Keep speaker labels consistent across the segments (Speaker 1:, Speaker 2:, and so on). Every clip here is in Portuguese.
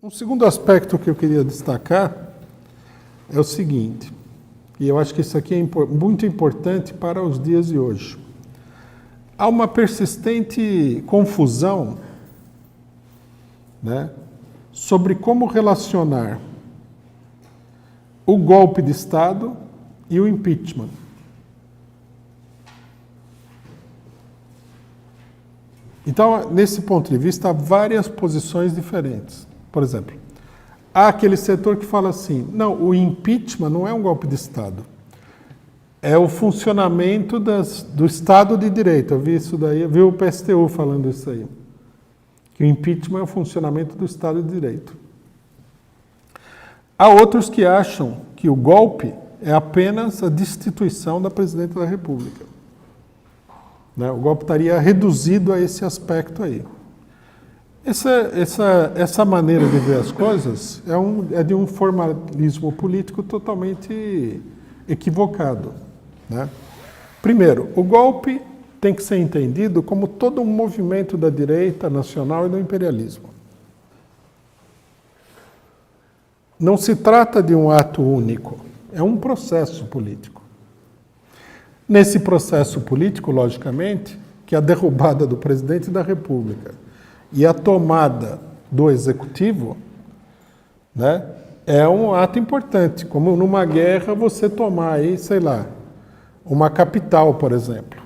Speaker 1: Um segundo aspecto que eu queria destacar é o seguinte, e eu acho que isso aqui é muito importante para os dias de hoje. Há uma persistente confusão, né, sobre como relacionar o golpe de Estado e o impeachment. Então, nesse ponto de vista, há várias posições diferentes. Por exemplo, há aquele setor que fala assim, não, o impeachment não é um golpe de Estado, é o funcionamento do Estado de Direito. Eu vi isso daí, eu vi o PSTU falando isso aí, que o impeachment é o funcionamento do Estado de Direito. Há outros que acham que o golpe é apenas a destituição da Presidenta da República. O golpe estaria reduzido a esse aspecto aí. Essa maneira de ver as coisas é de um formalismo político totalmente equivocado, né? Primeiro, o golpe tem que ser entendido como todo um movimento da direita nacional e do imperialismo. Não se trata de um ato único, é um processo político. Nesse processo político, logicamente, que a derrubada do presidente da República e a tomada do executivo, né, é um ato importante, como numa guerra você tomar aí, sei lá, uma capital, por exemplo.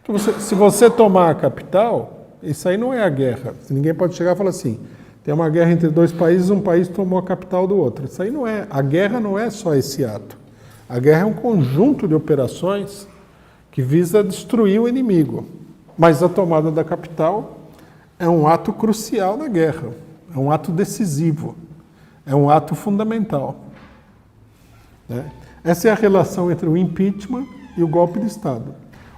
Speaker 1: Então, se você tomar a capital, isso aí não é a guerra. Ninguém pode chegar e falar assim, tem uma guerra entre dois países, um país tomou a capital do outro. Isso aí não é, a guerra não é só esse ato. A guerra é um conjunto de operações que visa destruir o inimigo. Mas a tomada da capital é um ato crucial na guerra, é um ato decisivo, é um ato fundamental, né? Essa é a relação entre o impeachment e o golpe de Estado.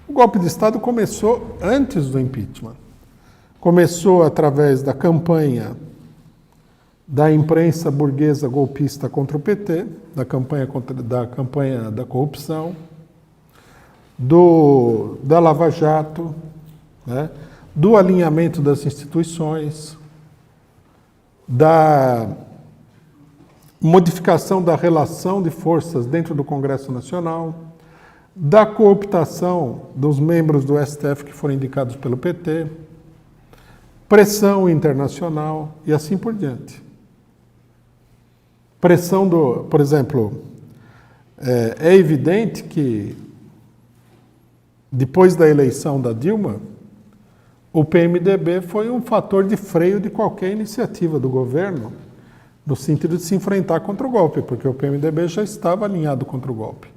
Speaker 1: O golpe de Estado começou antes do impeachment. Começou através da campanha da imprensa burguesa golpista contra o PT, da campanha da corrupção, da Lava Jato, né, do alinhamento das instituições, da modificação da relação de forças dentro do Congresso Nacional, da cooptação dos membros do STF que foram indicados pelo PT, pressão internacional e assim por diante. Pressão por exemplo, é evidente que depois da eleição da Dilma, o PMDB foi um fator de freio de qualquer iniciativa do governo no sentido de se enfrentar contra o golpe, porque o PMDB já estava alinhado contra o golpe.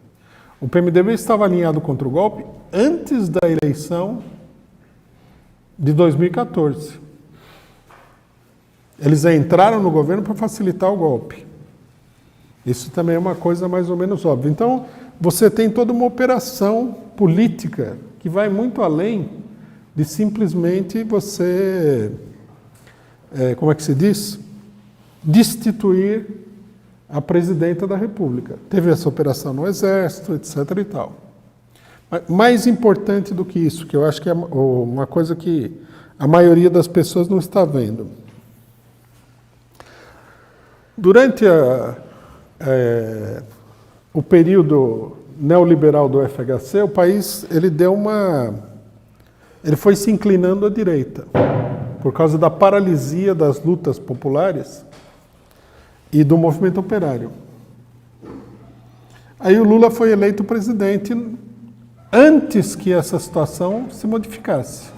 Speaker 1: O PMDB estava alinhado contra o golpe antes da eleição de 2014. Eles entraram no governo para facilitar o golpe. Isso também é uma coisa mais ou menos óbvia. Então, você tem toda uma operação política que vai muito além de simplesmente você, como é que se diz? Destituir a Presidenta da República. Teve essa operação no Exército, etc. e tal. Mas, mais importante do que isso, que eu acho que é uma coisa que a maioria das pessoas não está vendo. Durante o período neoliberal do FHC, o país ele foi se inclinando à direita, por causa da paralisia das lutas populares e do movimento operário. Aí o Lula foi eleito presidente antes que essa situação se modificasse.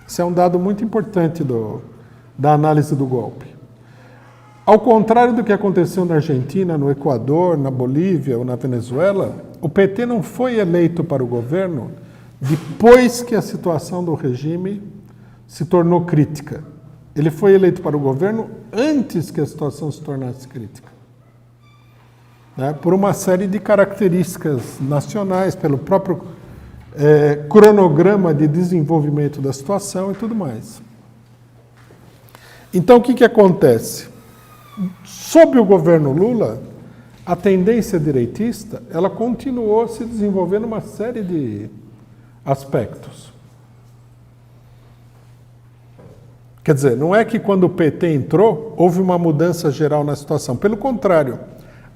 Speaker 1: Isso é um dado muito importante da análise do golpe. Ao contrário do que aconteceu na Argentina, no Equador, na Bolívia ou na Venezuela, o PT não foi eleito para o governo depois que a situação do regime se tornou crítica. Ele foi eleito para o governo antes que a situação se tornasse crítica, né? Por uma série de características nacionais, pelo próprio cronograma de desenvolvimento da situação e tudo mais. Então, o que acontece? Sob o governo Lula, a tendência direitista, ela continuou se desenvolvendo uma série de aspectos. Quer dizer, não é que quando o PT entrou, houve uma mudança geral na situação. Pelo contrário,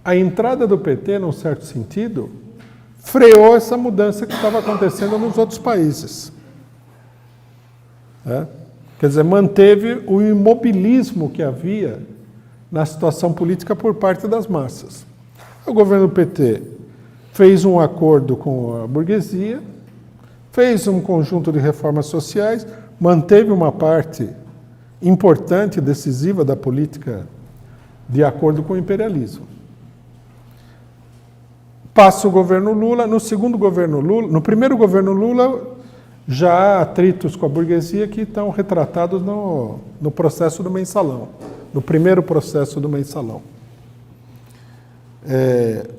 Speaker 1: a entrada do PT, num certo sentido, freou essa mudança que estava acontecendo nos outros países. Quer dizer, manteve o imobilismo que havia na situação política por parte das massas. O governo do PT fez um acordo com a burguesia, fez um conjunto de reformas sociais, manteve uma parte importante, decisiva da política de acordo com o imperialismo. Passa o governo Lula, no segundo governo Lula, no primeiro governo Lula, já há atritos com a burguesia que estão retratados no processo do mensalão, no primeiro processo do mensalão.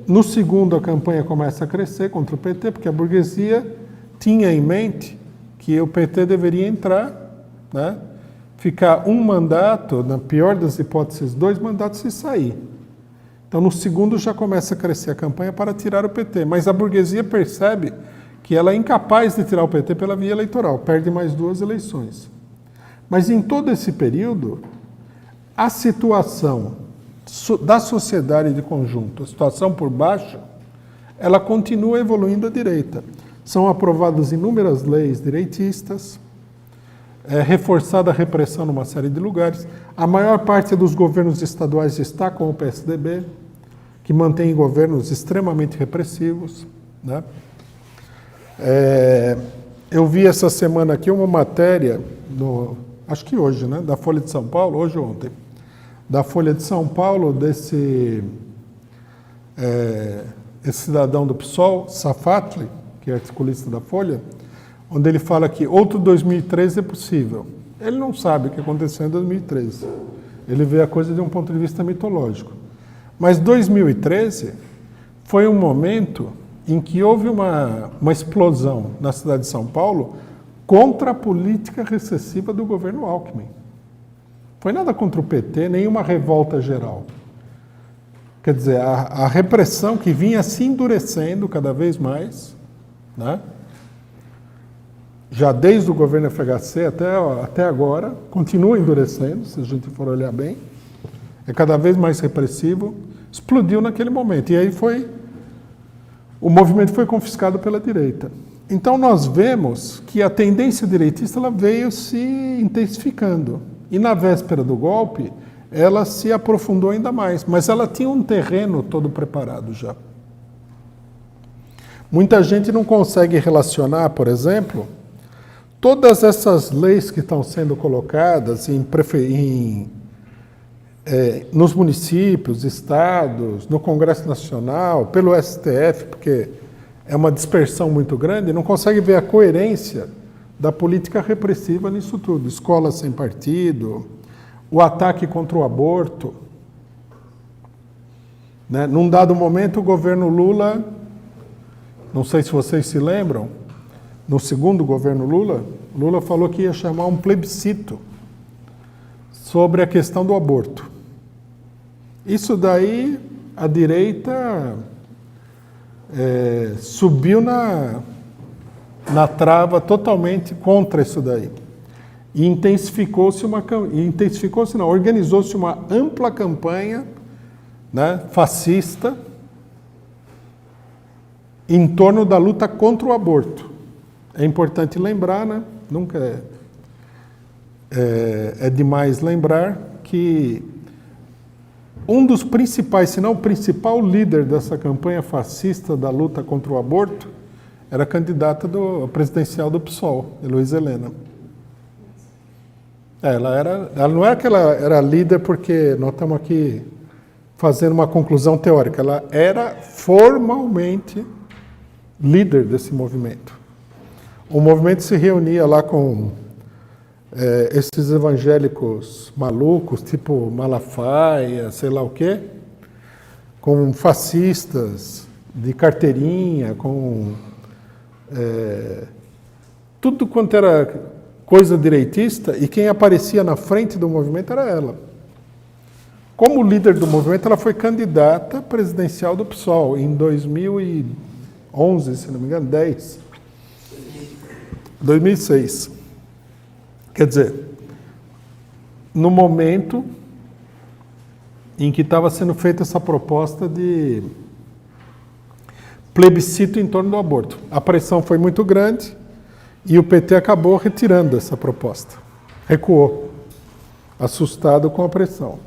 Speaker 1: No segundo, a campanha começa a crescer contra o PT, porque a burguesia tinha em mente que o PT deveria entrar, né, ficar um mandato, na pior das hipóteses, 2 mandatos e sair. Então, no segundo, já começa a crescer a campanha para tirar o PT. Mas a burguesia percebe que ela é incapaz de tirar o PT pela via eleitoral, perde mais 2 eleições. Mas em todo esse período, a situação da sociedade de conjunto, a situação por baixo, ela continua evoluindo à direita. São aprovadas inúmeras leis direitistas, reforçada a repressão numa série de lugares. A maior parte dos governos estaduais está com o PSDB, que mantém governos extremamente repressivos, né? Eu vi essa semana aqui uma matéria, acho que hoje, né, da Folha de São Paulo, hoje ou ontem, da Folha de São Paulo, desse esse cidadão do PSOL, Safatli, que é articulista da Folha, onde ele fala que outro 2013 é possível. Ele não sabe o que aconteceu em 2013. Ele vê a coisa de um ponto de vista mitológico. Mas 2013 foi um momento em que houve uma explosão na cidade de São Paulo contra a política recessiva do governo Alckmin. Foi nada contra o PT, nenhuma revolta geral. Quer dizer, a repressão que vinha se endurecendo cada vez mais, né? Já desde o governo FHC até agora, continua endurecendo, se a gente for olhar bem, é cada vez mais repressivo, explodiu naquele momento. E aí o movimento foi confiscado pela direita. Então nós vemos que a tendência direitista ela veio se intensificando. E na véspera do golpe, ela se aprofundou ainda mais, mas ela tinha um terreno todo preparado já. Muita gente não consegue relacionar, por exemplo, todas essas leis que estão sendo colocadas nos municípios, estados, no Congresso Nacional, pelo STF, porque é uma dispersão muito grande, não consegue ver a coerência da política repressiva nisso tudo. Escola sem partido, o ataque contra o aborto. Né? Num dado momento, o governo Lula, não sei se vocês se lembram, no segundo governo Lula falou que ia chamar um plebiscito sobre a questão do aborto. Isso daí, a direita subiu na trava totalmente contra isso daí. E organizou-se uma ampla campanha, né, fascista em torno da luta contra o aborto. É importante lembrar, né? Nunca é demais lembrar que um dos principais, se não o principal líder dessa campanha fascista da luta contra o aborto era a candidata presidencial do PSOL, Heloísa Helena. Ela não é que ela era líder porque nós estamos aqui fazendo uma conclusão teórica, ela era formalmente líder desse movimento. O movimento se reunia lá com esses evangélicos malucos, tipo Malafaia, sei lá o quê, com fascistas de carteirinha, com tudo quanto era coisa direitista, e quem aparecia na frente do movimento era ela. Como líder do movimento, ela foi candidata presidencial do PSOL em 2011, se não me engano, 2006. Quer dizer, no momento em que estava sendo feita essa proposta de plebiscito em torno do aborto. A pressão foi muito grande e o PT acabou retirando essa proposta. Recuou, assustado com a pressão.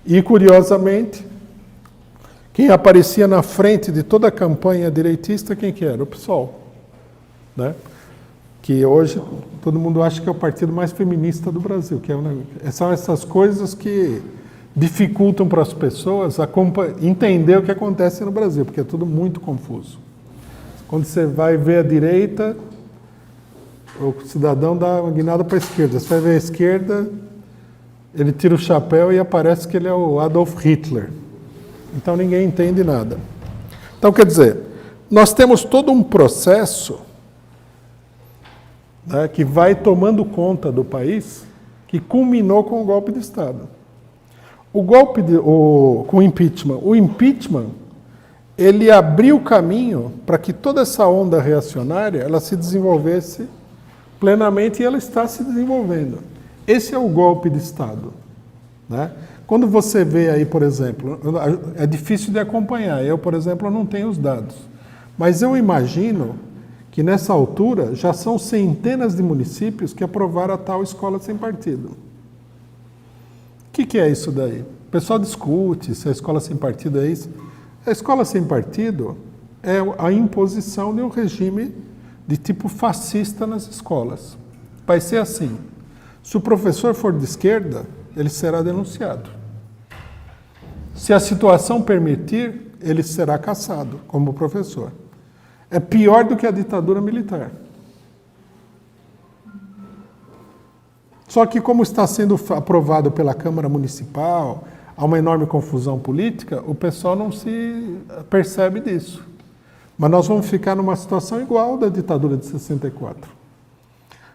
Speaker 1: E, curiosamente, quem aparecia na frente de toda a campanha direitista, quem que era? O PSOL. Né? Que hoje todo mundo acha que é o partido mais feminista do Brasil. Que são essas coisas que dificultam para as pessoas entender o que acontece no Brasil, porque é tudo muito confuso. Quando você vai ver a direita, o cidadão dá uma guinada para a esquerda. Você vai ver a esquerda, ele tira o chapéu e aparece que ele é o Adolf Hitler. Então ninguém entende nada. Então, quer dizer, nós temos todo um processo, né, que vai tomando conta do país, que culminou com o golpe de Estado. O golpe com o impeachment. O impeachment, ele abriu o caminho para que toda essa onda reacionária ela se desenvolvesse plenamente, e ela está se desenvolvendo. Esse é o golpe de Estado. Né? Quando você vê aí, por exemplo, é difícil de acompanhar. Eu, por exemplo, não tenho os dados. Mas eu imagino que nessa altura já são centenas de municípios que aprovaram a tal escola sem partido. O que é isso daí? O pessoal discute se a escola sem partido é isso. A escola sem partido é a imposição de um regime de tipo fascista nas escolas. Vai ser assim. Se o professor for de esquerda, ele será denunciado. Se a situação permitir, ele será cassado como professor. É pior do que a ditadura militar. Só que, como está sendo aprovado pela Câmara Municipal, há uma enorme confusão política, o pessoal não se percebe disso. Mas nós vamos ficar numa situação igual da ditadura de 64.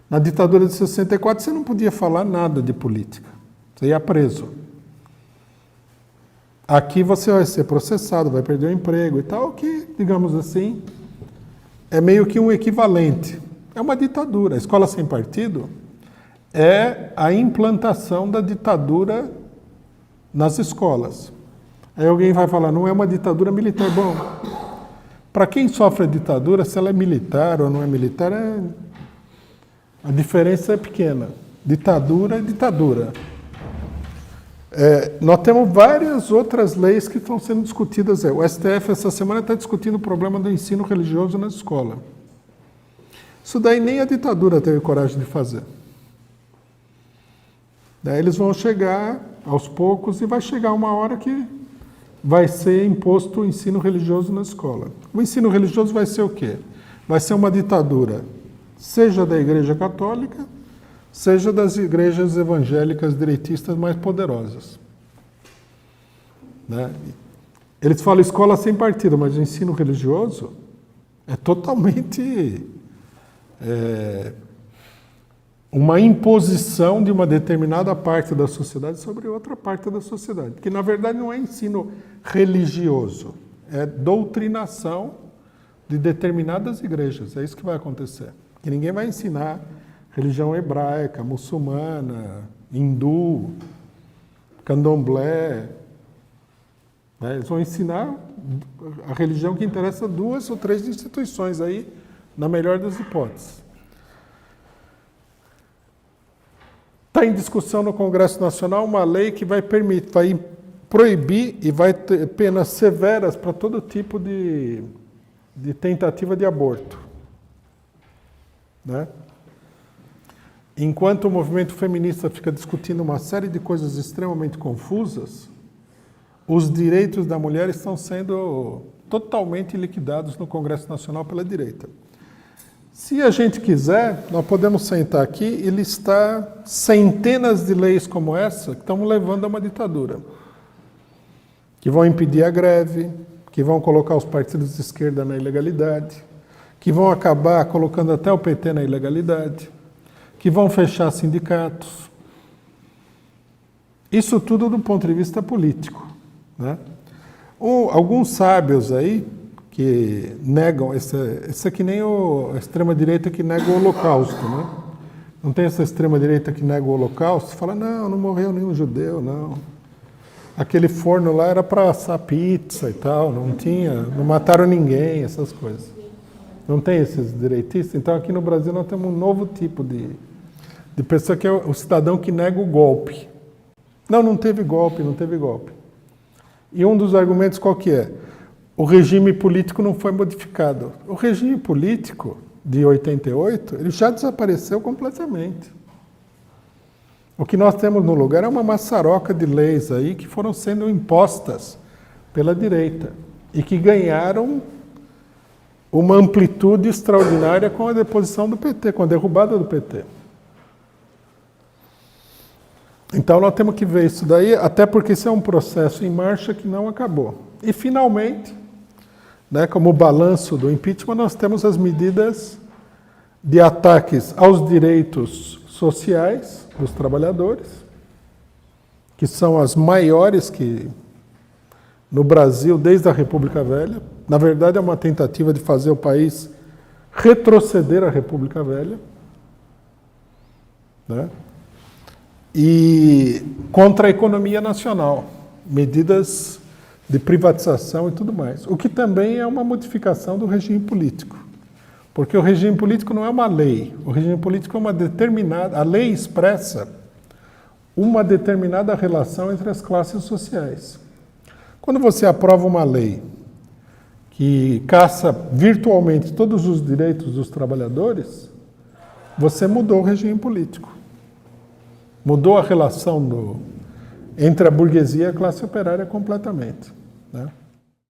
Speaker 1: Na ditadura de 64, você não podia falar nada de política. Você ia preso. Aqui você vai ser processado, vai perder o emprego e tal, que, digamos assim, é meio que um equivalente. É uma ditadura. A escola sem partido é a implantação da ditadura nas escolas. Aí alguém vai falar, não é uma ditadura militar. Bom, para quem sofre a ditadura, se ela é militar ou não é militar, a diferença é pequena. Ditadura é ditadura. Nós temos várias outras leis que estão sendo discutidas. O STF, essa semana, está discutindo o problema do ensino religioso na escola. Isso daí nem a ditadura teve coragem de fazer. Daí eles vão chegar aos poucos e vai chegar uma hora que vai ser imposto o ensino religioso na escola. O ensino religioso vai ser o quê? Vai ser uma ditadura, seja da Igreja Católica, seja das igrejas evangélicas direitistas mais poderosas. Né? Eles falam escola sem partido, mas o ensino religioso é totalmente uma imposição de uma determinada parte da sociedade sobre outra parte da sociedade, que na verdade não é ensino religioso, é doutrinação de determinadas igrejas. É isso que vai acontecer. Que ninguém vai ensinar religião hebraica, muçulmana, hindu, candomblé. Né? Eles vão ensinar a religião que interessa a 2 ou 3 instituições aí, na melhor das hipóteses. Está em discussão no Congresso Nacional uma lei que vai proibir e vai ter penas severas para todo tipo de tentativa de aborto. Né? Enquanto o movimento feminista fica discutindo uma série de coisas extremamente confusas, os direitos da mulher estão sendo totalmente liquidados no Congresso Nacional pela direita. Se a gente quiser, nós podemos sentar aqui e listar centenas de leis como essa que estão levando a uma ditadura. Que vão impedir a greve, que vão colocar os partidos de esquerda na ilegalidade, que vão acabar colocando até o PT na ilegalidade, que vão fechar sindicatos. Isso tudo do ponto de vista político. Né? Alguns sábios aí, que negam, esse é que nem a extrema-direita que nega o Holocausto, né? Não tem essa extrema-direita que nega o Holocausto, fala, não, não morreu nenhum judeu, não. Aquele forno lá era para assar pizza e tal, não mataram ninguém, essas coisas. Não tem esses direitistas? Então aqui no Brasil nós temos um novo tipo de pessoa que é o cidadão que nega o golpe. Não teve golpe, não teve golpe. E um dos argumentos qual que é? O regime político não foi modificado. O regime político de 88, ele já desapareceu completamente. O que nós temos no lugar é uma maçaroca de leis aí que foram sendo impostas pela direita e que ganharam uma amplitude extraordinária com a deposição do PT, com a derrubada do PT. Então nós temos que ver isso daí, até porque isso é um processo em marcha que não acabou. E finalmente, né, como balanço do impeachment, nós temos as medidas de ataques aos direitos sociais dos trabalhadores, que são as maiores que no Brasil desde a República Velha. Na verdade, é uma tentativa de fazer o país retroceder à República Velha, né? E contra a economia nacional, medidas de privatização e tudo mais. O que também é uma modificação do regime político. Porque o regime político não é uma lei. O regime político é uma determinada... A lei expressa uma determinada relação entre as classes sociais. Quando você aprova uma lei que caça virtualmente todos os direitos dos trabalhadores, você mudou o regime político. Mudou a relação entre a burguesia e a classe operária completamente, né?